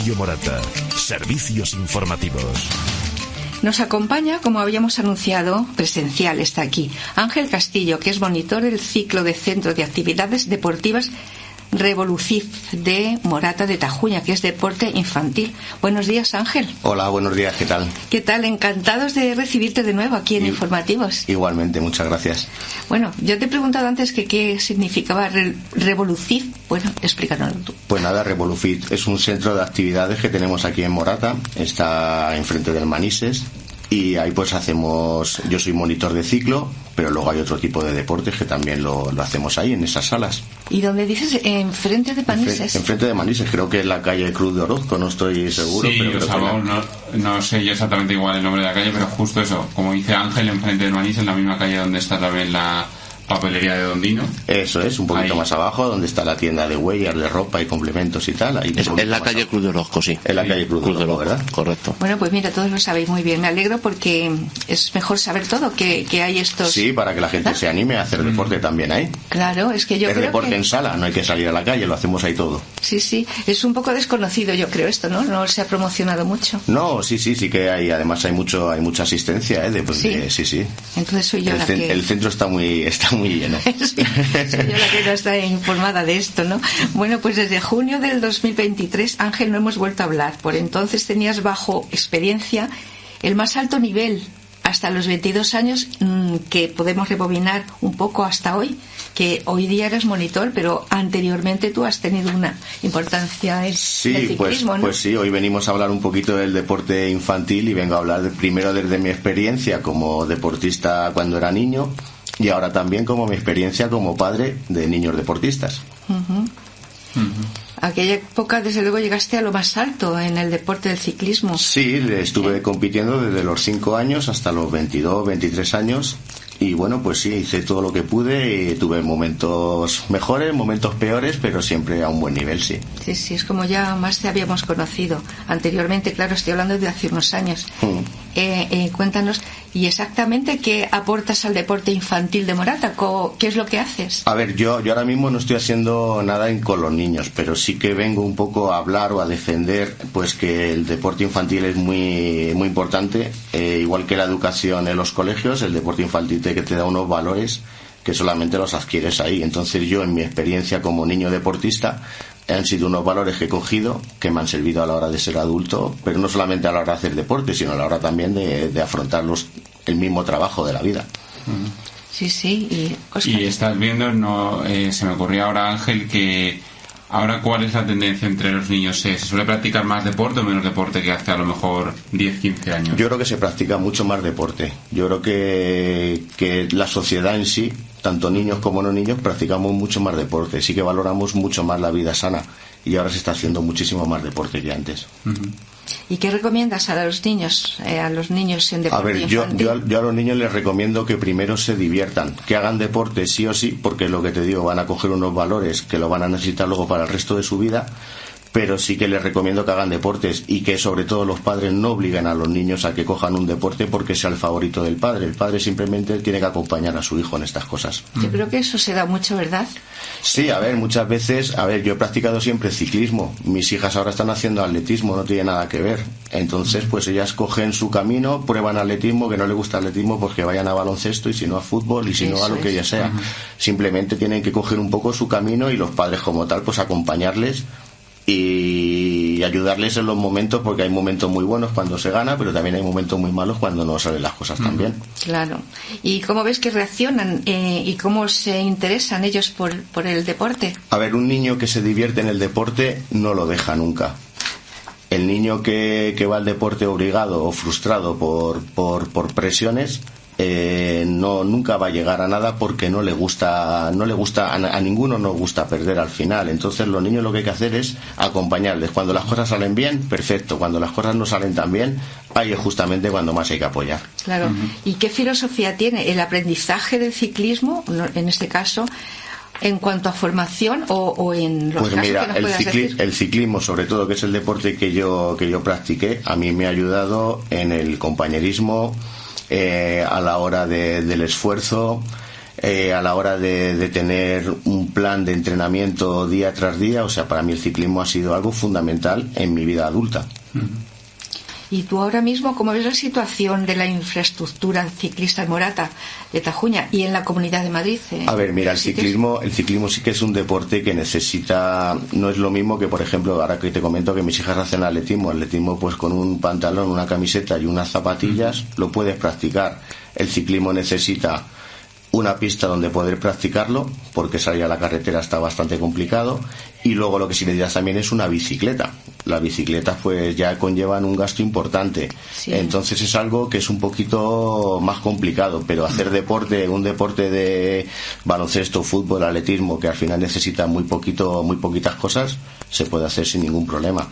Radio Morata. Servicios informativos. Nos acompaña, como habíamos anunciado, presencial está aquí, Ángel Castillo, que es monitor del ciclo de Centro de Actividades Deportivas Revolucif de Morata de Tajuña, que es deporte infantil. Buenos días, Ángel. Hola, buenos días, ¿qué tal? ¿Qué tal? Encantados de recibirte de nuevo aquí en Informativos. Igualmente, muchas gracias. Bueno, yo te he preguntado antes que qué significaba Revolucif. Bueno, explícanoslo tú. Pues nada, Revolucif es un centro de actividades que tenemos aquí en Morata, está enfrente del Manises, y ahí pues hacemos, yo soy monitor de ciclo, pero luego hay otro tipo de deportes que también lo hacemos ahí en esas salas. ¿Y dónde dices? ¿Enfrente de Manises? Enfrente de Manises, creo que es la calle Cruz de Orozco, no estoy seguro. Sí, pero no sé yo exactamente igual el nombre de la calle, pero justo eso, como dice Ángel, enfrente de Manises, en la misma calle donde está también la papelería de Don Dino. Eso es, un poquito ahí más abajo, donde está la tienda de huellas, de ropa y complementos y tal. Ahí es la calle Cruz de Orozco, sí. Es la calle Cruz de Orozco, ¿verdad? Correcto. Bueno, pues mira, todos lo sabéis muy bien. Me alegro porque es mejor saber todo, que hay estos... Sí, para que la gente se anime a hacer deporte también ahí. Claro, es que yo creo deporte que... en sala, no hay que salir a la calle, lo hacemos ahí todo. Sí, sí, es un poco desconocido, yo creo, esto, ¿no? No se ha promocionado mucho. No, sí que hay, además hay mucha asistencia, sí. Entonces soy yo el centro está muy lleno. Soy yo la que no está informada de esto, ¿no? Bueno, pues desde junio del 2023, Ángel, no hemos vuelto a hablar. Por entonces tenías bajo experiencia el más alto nivel hasta los 22 años, que podemos rebobinar un poco hasta hoy, que hoy día eres monitor, pero anteriormente tú has tenido una importancia en el ciclismo, ¿no? Pues sí, hoy venimos a hablar un poquito del deporte infantil y vengo a hablar primero desde mi experiencia como deportista cuando era niño, y ahora también como mi experiencia como padre de niños deportistas. Aquella época, desde luego, llegaste a lo más alto en el deporte del ciclismo. Sí, estuve compitiendo desde los 5 años hasta los 22, 23 años. Y bueno, pues sí, hice todo lo que pude y tuve momentos mejores, momentos peores, pero siempre a un buen nivel, sí. Sí, es como ya más te habíamos conocido anteriormente, claro, estoy hablando de hace unos años. Cuéntanos, ¿y exactamente qué aportas al deporte infantil de Morata? ¿Qué es lo que haces? A ver, yo ahora mismo no estoy haciendo nada con los niños, pero sí que vengo un poco a hablar o a defender pues que el deporte infantil es muy, muy importante, igual que la educación en los colegios, el deporte infantil que te da unos valores que solamente los adquieres ahí. Entonces yo, en mi experiencia como niño deportista, han sido unos valores que he cogido que me han servido a la hora de ser adulto, pero no solamente a la hora de hacer deporte, sino a la hora también de afrontar el mismo trabajo de la vida. Sí, y Óscar. Y estás viendo, se me ocurría ahora, Ángel, que ahora, ¿cuál es la tendencia entre los niños? ¿Se suele practicar más deporte o menos deporte que hace a lo mejor 10, 15 años? Yo creo que se practica mucho más deporte. Yo creo que la sociedad en sí, tanto niños como no niños, practicamos mucho más deporte. Sí que valoramos mucho más la vida sana. Y ahora se está haciendo muchísimo más deporte que antes. ¿Y qué recomiendas a los niños en deporte? A ver, yo a los niños les recomiendo que primero se diviertan, que hagan deporte sí o sí, porque lo que te digo, van a coger unos valores que lo van a necesitar luego para el resto de su vida, pero sí que les recomiendo que hagan deportes y que sobre todo los padres no obliguen a los niños a que cojan un deporte porque sea el favorito del padre. El padre simplemente tiene que acompañar a su hijo en estas cosas. Yo creo que eso se da mucho, ¿verdad? Sí, a ver, muchas veces, yo he practicado siempre ciclismo. Mis hijas ahora están haciendo atletismo, no tiene nada que ver. Entonces, pues ellas cogen su camino, prueban atletismo, que no les gusta atletismo, pues que vayan a baloncesto y si no a fútbol y si no a lo que ya sea. Simplemente tienen que coger un poco su camino y los padres como tal, pues acompañarles y ayudarles en los momentos, porque hay momentos muy buenos cuando se gana, pero también hay momentos muy malos cuando no salen las cosas tan bien. Claro. ¿Y cómo ves que reaccionan y cómo se interesan ellos por el deporte? A ver, un niño que se divierte en el deporte no lo deja nunca. El niño que va al deporte obligado o frustrado por presiones, nunca va a llegar a nada, porque no le gusta a ninguno nos gusta perder al final. Entonces los niños lo que hay que hacer es acompañarles. Cuando las cosas salen bien, perfecto. Cuando las cosas no salen tan bien, ahí es justamente cuando más hay que apoyar. Claro. ¿Y qué filosofía tiene el aprendizaje del ciclismo, en este caso, en cuanto a formación o en los casos que nos puedas decir? El ciclismo, sobre todo, que es el deporte que yo practiqué, a mí me ha ayudado en el compañerismo, a la hora del esfuerzo, a la hora de tener un plan de entrenamiento día tras día. O sea, para mí el ciclismo ha sido algo fundamental en mi vida adulta. ¿Y tú ahora mismo cómo ves la situación de la infraestructura ciclista en Morata, de Tajuña y en la Comunidad de Madrid? A ver, mira, el ciclismo sí que es un deporte que necesita, no es lo mismo que, por ejemplo, ahora que te comento que mis hijas hacen atletismo pues con un pantalón, una camiseta y unas zapatillas lo puedes practicar. El ciclismo necesita una pista donde poder practicarlo, porque salir a la carretera está bastante complicado, y luego lo que sí necesitas también es una bicicleta. Las bicicletas pues ya conllevan un gasto importante, sí. Entonces es algo que es un poquito más complicado, pero hacer un deporte de baloncesto, fútbol, atletismo, que al final necesita muy poquitas cosas, se puede hacer sin ningún problema.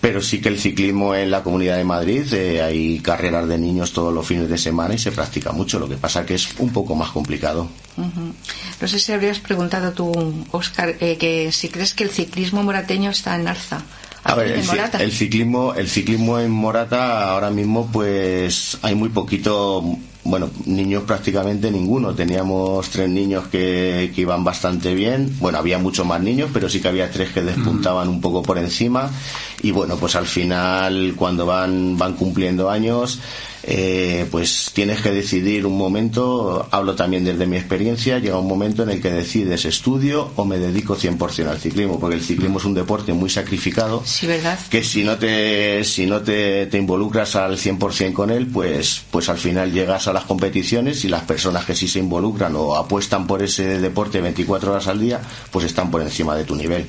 Pero sí que el ciclismo en la Comunidad de Madrid, hay carreras de niños todos los fines de semana y se practica mucho. Lo que pasa que es un poco más complicado. Uh-huh. No sé si habrías preguntado tú, Óscar, que si crees que el ciclismo morateño está en alza. A ver, el ciclismo en Morata ahora mismo pues hay muy poquito, bueno, niños prácticamente ninguno. Teníamos 3 niños que iban bastante bien. Bueno, había muchos más niños, pero sí que había 3 que despuntaban un poco por encima. Y bueno, pues al final cuando van cumpliendo años, pues tienes que decidir un momento. Hablo también desde mi experiencia. Llega un momento en el que decides estudio o me dedico 100% al ciclismo, porque el ciclismo es un deporte muy sacrificado. Sí, ¿verdad? Que si no te involucras al 100% con él, pues al final llegas a las competiciones y las personas que sí se involucran o apuestan por ese deporte 24 horas al día, pues están por encima de tu nivel.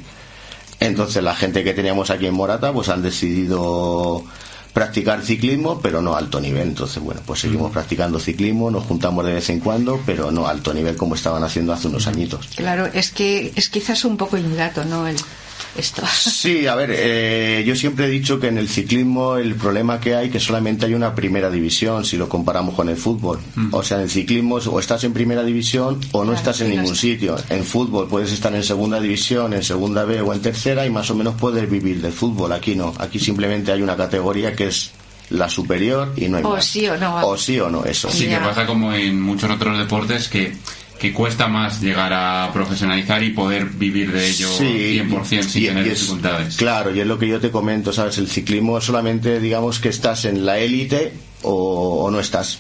Entonces la gente que teníamos aquí en Morata pues han decidido practicar ciclismo, pero no a alto nivel. Entonces, bueno, pues seguimos practicando ciclismo, nos juntamos de vez en cuando, pero no a alto nivel como estaban haciendo hace unos añitos. Claro, es que es quizás un poco ingrato, ¿no? Esto. Sí, a ver, yo siempre he dicho que en el ciclismo el problema que hay que solamente hay una primera división si lo comparamos con el fútbol. O sea, en el ciclismo o estás en primera división o no estás en ningún sitio. En fútbol puedes estar en segunda división, en segunda B o en tercera y más o menos puedes vivir del fútbol. Aquí no, aquí simplemente hay una categoría que es la superior y no hay más. Sí o no. O sí o no, eso. Sí, que pasa como en muchos otros deportes que cuesta más llegar a profesionalizar y poder vivir de ello 100% sin tener dificultades. Claro, y es lo que yo te comento, ¿sabes? El ciclismo solamente, digamos que estás en la élite o no estás.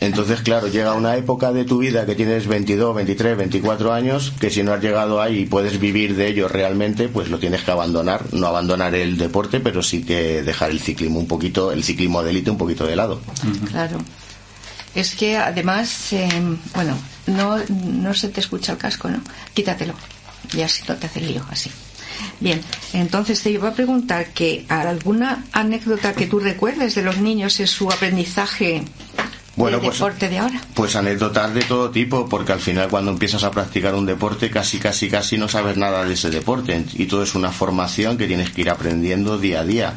Entonces, claro, llega una época de tu vida que tienes 22, 23, 24 años, que si no has llegado ahí y puedes vivir de ello realmente, pues lo tienes que abandonar. No abandonar el deporte, pero sí que dejar el ciclismo un poquito, el ciclismo de élite un poquito de lado. Claro. Es que además, bueno, no se te escucha el casco, ¿no? Quítatelo, y así no te hace lío, así. Bien, entonces te iba a preguntar que alguna anécdota que tú recuerdes de los niños en su aprendizaje del deporte de ahora. Pues anécdotas de todo tipo, porque al final cuando empiezas a practicar un deporte casi no sabes nada de ese deporte y todo es una formación que tienes que ir aprendiendo día a día.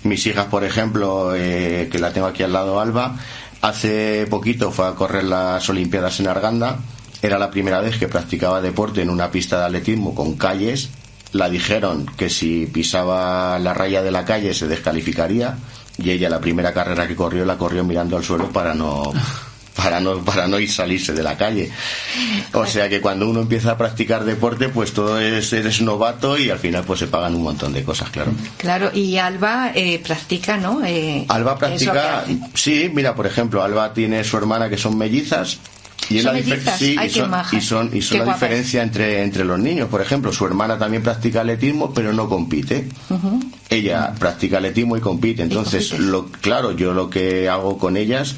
Mis hijas, por ejemplo, que la tengo aquí al lado, Alba, hace poquito fue a correr las Olimpiadas en Arganda. Era la primera vez que practicaba deporte en una pista de atletismo con calles. La dijeron que si pisaba la raya de la calle se descalificaría y ella la primera carrera que corrió la corrió mirando al suelo para no ir salirse de la calle. O sea que cuando uno empieza a practicar deporte pues todo eres novato y al final pues se pagan un montón de cosas, claro. Claro, y Alba practica, ¿no? Alba practica, sí, mira, por ejemplo, Alba tiene su hermana que son mellizas. Y es la son la diferencia entre los niños. Por ejemplo, su hermana también practica atletismo pero no compite. Ella practica atletismo y compite. Entonces, yo lo que hago con ellas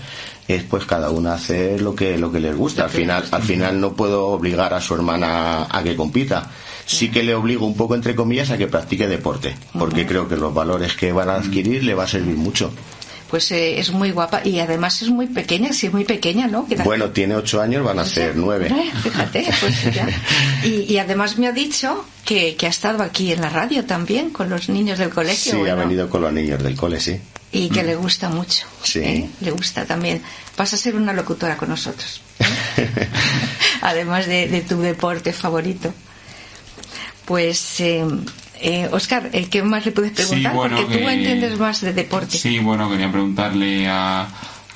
es pues cada una hacer lo que les gusta. Al final no puedo obligar a su hermana a que compita. Sí que le obligo un poco, entre comillas, a que practique deporte, porque creo que los valores que van a adquirir le va a servir mucho. Pues es muy guapa y además es muy pequeña, sí, es muy pequeña, ¿no? Bueno, tiene 8 años, van a ser 9. Fíjate, pues ya. Y además me ha dicho que ha estado aquí en la radio también con los niños del colegio. Sí, ha venido con los niños del cole, sí. Y que le gusta mucho. Sí. Le gusta también. Vas a ser una locutora con nosotros. Además de tu deporte favorito. Pues... Óscar, ¿qué más le puedes preguntar? Sí, bueno, porque tú entiendes más de deporte. Sí, bueno, quería preguntarle a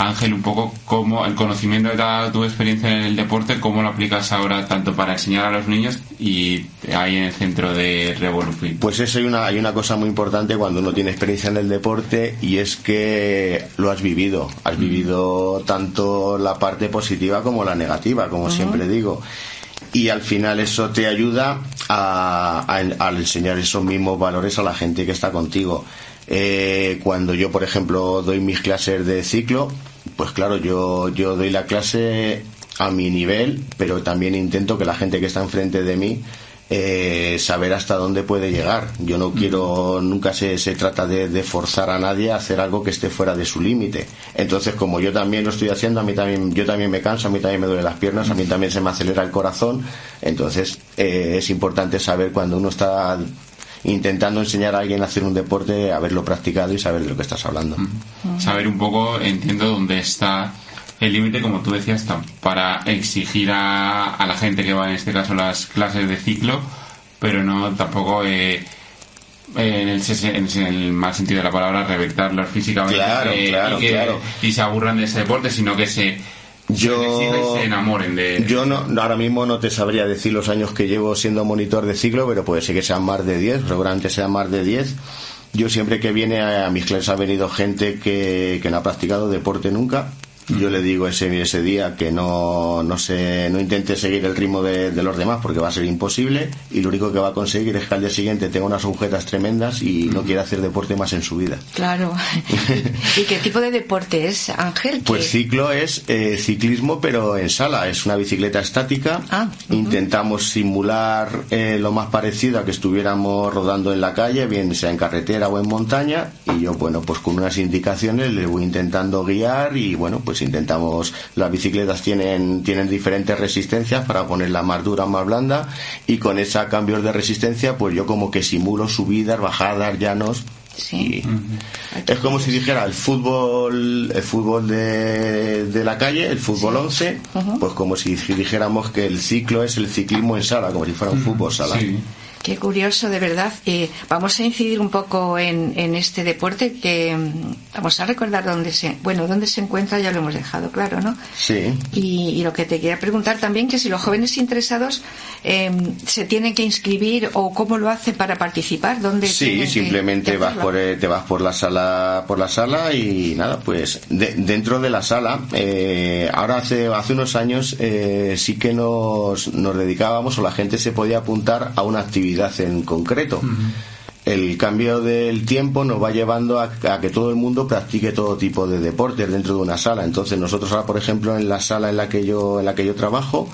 Ángel, un poco cómo el conocimiento de tu experiencia en el deporte, cómo lo aplicas ahora tanto para enseñar a los niños y ahí en el centro de Revolufit. Pues eso, hay una cosa muy importante cuando uno tiene experiencia en el deporte, y es que lo has vivido. Has vivido tanto la parte positiva como la negativa, como siempre digo. Y al final eso te ayuda a enseñar esos mismos valores a la gente que está contigo. Cuando yo, por ejemplo, doy mis clases de ciclo, pues claro, yo doy la clase a mi nivel, pero también intento que la gente que está enfrente de mí saber hasta dónde puede llegar. Yo no quiero, nunca se trata de forzar a nadie a hacer algo que esté fuera de su límite. Entonces, como yo también lo estoy haciendo, yo también me canso, a mí también me duelen las piernas, a mí también se me acelera el corazón. Entonces, es importante saber cuando uno está intentando enseñar a alguien a hacer un deporte, haberlo practicado y saber de lo que estás hablando. Saber un poco, entiendo, dónde está el límite, como tú decías, para exigir a la gente que va, en este caso, las clases de ciclo, pero no tampoco en el mal sentido de la palabra, reventarlos físicamente. Claro. Y se aburran de ese deporte, sino que se enamoren de... Yo ahora mismo no te sabría decir los años que llevo siendo monitor de ciclo, pero puede ser que sean más de 10, seguramente sean más de 10. Yo siempre que viene a mis clases ha venido gente que no ha practicado deporte nunca. Yo le digo ese día que no intente seguir el ritmo de los demás, porque va a ser imposible, y lo único que va a conseguir es que al día siguiente tenga unas agujetas tremendas y no quiera hacer deporte más en su vida. Claro. ¿Y qué tipo de deporte es, Ángel? Pues ciclo es ciclismo, pero en sala. Es una bicicleta estática. Intentamos simular lo más parecido a que estuviéramos rodando en la calle, bien sea en carretera o en montaña, y yo, bueno, pues con unas indicaciones le voy intentando guiar, y bueno, pues intentamos, las bicicletas tienen diferentes resistencias para ponerla más dura, más blanda, y con esos cambios de resistencia pues yo como que simulo subidas, bajadas, llanos. Sí. Es como si dijera el fútbol de la calle, el fútbol 11, pues como si dijéramos que el ciclo es el ciclismo en sala, como si fuera un fútbol sala. Sí. Qué curioso, de verdad. Vamos a incidir un poco en este deporte, que vamos a recordar dónde se encuentra, ya lo hemos dejado claro, ¿no? Sí. Y lo que te quería preguntar también, que si los jóvenes interesados se tienen que inscribir, o cómo lo hacen para participar, ¿dónde? Sí, simplemente te vas por la sala y nada, pues dentro de la sala. Ahora hace unos años sí que nos dedicábamos, o la gente se podía apuntar a una actividad en concreto. El cambio del tiempo nos va llevando a que todo el mundo practique todo tipo de deportes dentro de una sala. Entonces nosotros ahora, por ejemplo, en la sala en la que yo trabajo,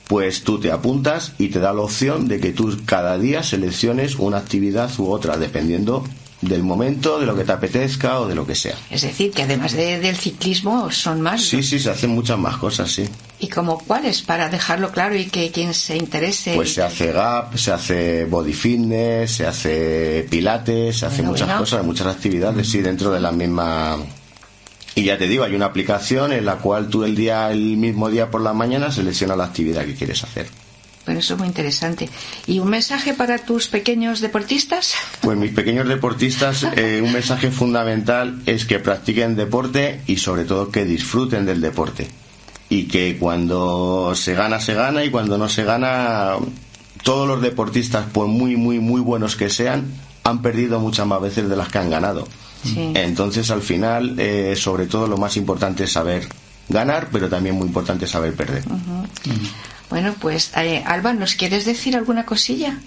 pues tú te apuntas y te da la opción de que tú cada día selecciones una actividad u otra, dependiendo del momento, de lo que te apetezca o de lo que sea. Es decir, que además del ciclismo son más, ¿no? Sí, se hacen muchas más cosas, sí. ¿Y como cuáles? Para dejarlo claro y que quien se interese... Pues se hace gap, se hace body fitness, se hace pilates, se hace muchas cosas, muchas actividades, sí, dentro de la misma... Y ya te digo, hay una aplicación en la cual tú el mismo día por la mañana seleccionas la actividad que quieres hacer. Bueno, eso es muy interesante. ¿Y un mensaje para tus pequeños deportistas? Pues mis pequeños deportistas, un mensaje fundamental es que practiquen deporte y sobre todo que disfruten del deporte. Y que cuando se gana, y cuando no se gana, todos los deportistas, por muy, muy, muy buenos que sean, han perdido muchas más veces de las que han ganado. Sí. Entonces, al final, sobre todo lo más importante es saber ganar, pero también muy importante es saber perder. Bueno, pues Alba, ¿nos quieres decir alguna cosilla?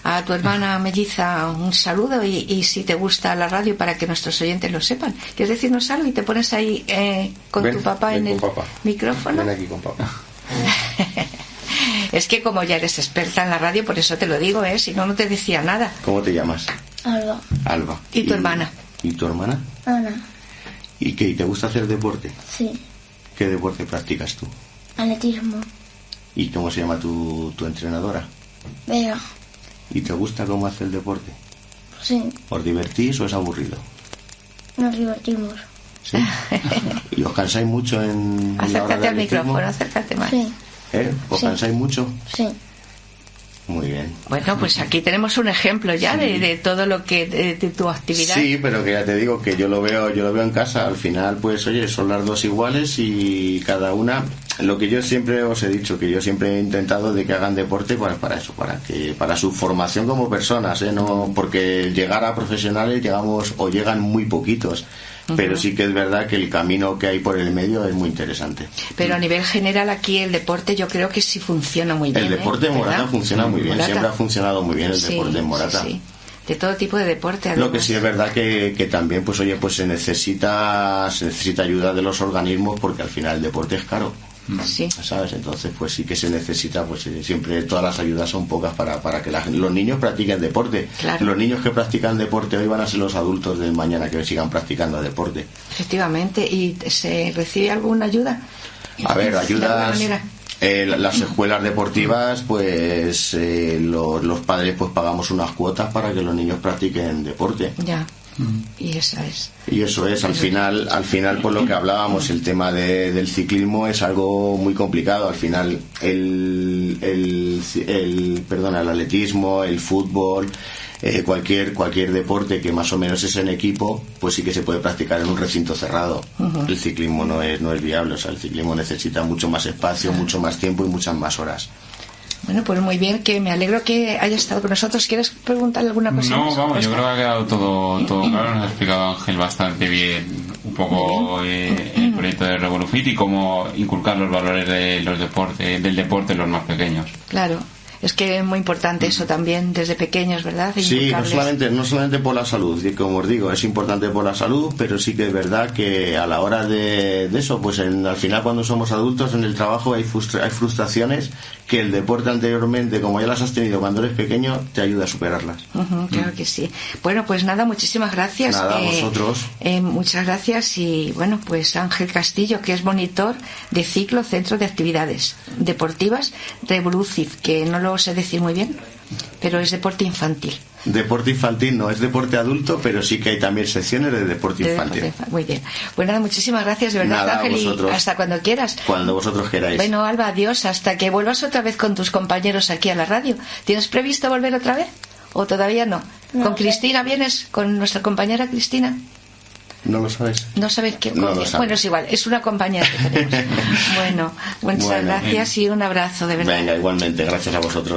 A tu hermana melliza un saludo, y si te gusta la radio, para que nuestros oyentes lo sepan. ¿Quieres decirnos algo? Y te pones ahí con tu papá en el micrófono. Ven aquí con papá. Es que como ya eres experta en la radio, por eso te lo digo, si no, no te decía nada. ¿Cómo te llamas? Alba. ¿Y tu hermana? ¿Y tu hermana? Ana. ¿Y qué? ¿Y te gusta hacer deporte? Sí. ¿Qué deporte practicas tú? Atletismo. ¿Y cómo se llama tu entrenadora? Vega. ¿Y te gusta cómo hace el deporte? Sí. ¿Os divertís o es aburrido? Nos divertimos. ¿Sí? ¿Y os cansáis mucho en acércate la hora del al micrófono, acércate más. Sí. ¿Os cansáis mucho? Sí. Muy bien. Bueno, pues aquí tenemos un ejemplo ya de todo lo que de tu actividad. Sí, pero que ya te digo que yo lo veo en casa. Al final, pues oye, son las dos iguales y cada una. Lo que yo siempre os he dicho, que yo siempre he intentado de que hagan deporte para eso, para su formación como personas, no porque llegar a profesionales llegan muy poquitos. Pero sí que es verdad que el camino que hay por el medio es muy interesante. Pero a nivel general aquí el deporte yo creo que sí funciona muy bien. El deporte en Morata funciona muy bien, Morata. siempre ha funcionado muy bien el deporte en Morata. Sí. De todo tipo de deporte. Además. Lo que sí es verdad que también pues oye, pues se necesita ayuda de los organismos, porque al final el deporte es caro. Sí. ¿Sabes? Entonces pues sí que se necesita, pues siempre todas las ayudas son pocas para que los niños practiquen deporte. Claro. Los niños que practican deporte hoy van a ser los adultos del mañana que sigan practicando deporte. Efectivamente. ¿Y se recibe alguna ayuda? A ver, ¿De alguna ayudas. manera? Las escuelas deportivas, pues los padres pues pagamos unas cuotas para que los niños practiquen deporte. Ya. Y esa es. Y eso es, al final por lo que hablábamos, el tema del ciclismo es algo muy complicado. Al final el atletismo, el fútbol, cualquier deporte que más o menos es en equipo, pues sí que se puede practicar en un recinto cerrado. El ciclismo no es viable, o sea, el ciclismo necesita mucho más espacio, mucho más tiempo y muchas más horas. Bueno, pues muy bien, que me alegro que haya estado con nosotros. ¿Quieres preguntarle alguna cosa? No, vamos, yo creo que ha quedado todo claro. Nos ha explicado Ángel bastante bien un poco el proyecto de Revolufit y cómo inculcar los valores del deporte en los más pequeños. Claro. Es que es muy importante eso también desde pequeños, ¿verdad? Sí, no solamente por la salud, y como os digo, es importante por la salud, pero sí que es verdad que a la hora de eso, pues al final cuando somos adultos en el trabajo hay frustraciones que el deporte anteriormente, como ya las has tenido cuando eres pequeño, te ayuda a superarlas. Claro que sí. Bueno, pues nada, muchísimas gracias. Nada, a vosotros. Muchas gracias y bueno, pues Ángel Castillo, que es monitor de ciclo Centro de Actividades Deportivas Revolucif, que no lo sé decir muy bien, pero es deporte infantil. Deporte infantil no es deporte adulto, pero sí que hay también secciones de deporte infantil. Muy bien. Pues nada, muchísimas gracias, de verdad, nada, Ángel, vosotros, y hasta cuando quieras. Cuando vosotros queráis. Bueno, Alba, adiós, hasta que vuelvas otra vez con tus compañeros aquí a la radio. ¿Tienes previsto volver otra vez? ¿O todavía no? No. ¿Con Cristina vienes? ¿Con nuestra compañera Cristina? ¿No lo sabes? No sabes qué. No lo sabes. Bueno, es igual, es una compañera que tenemos. Bueno, muchas gracias y un abrazo, de verdad. Venga, igualmente, gracias a vosotros.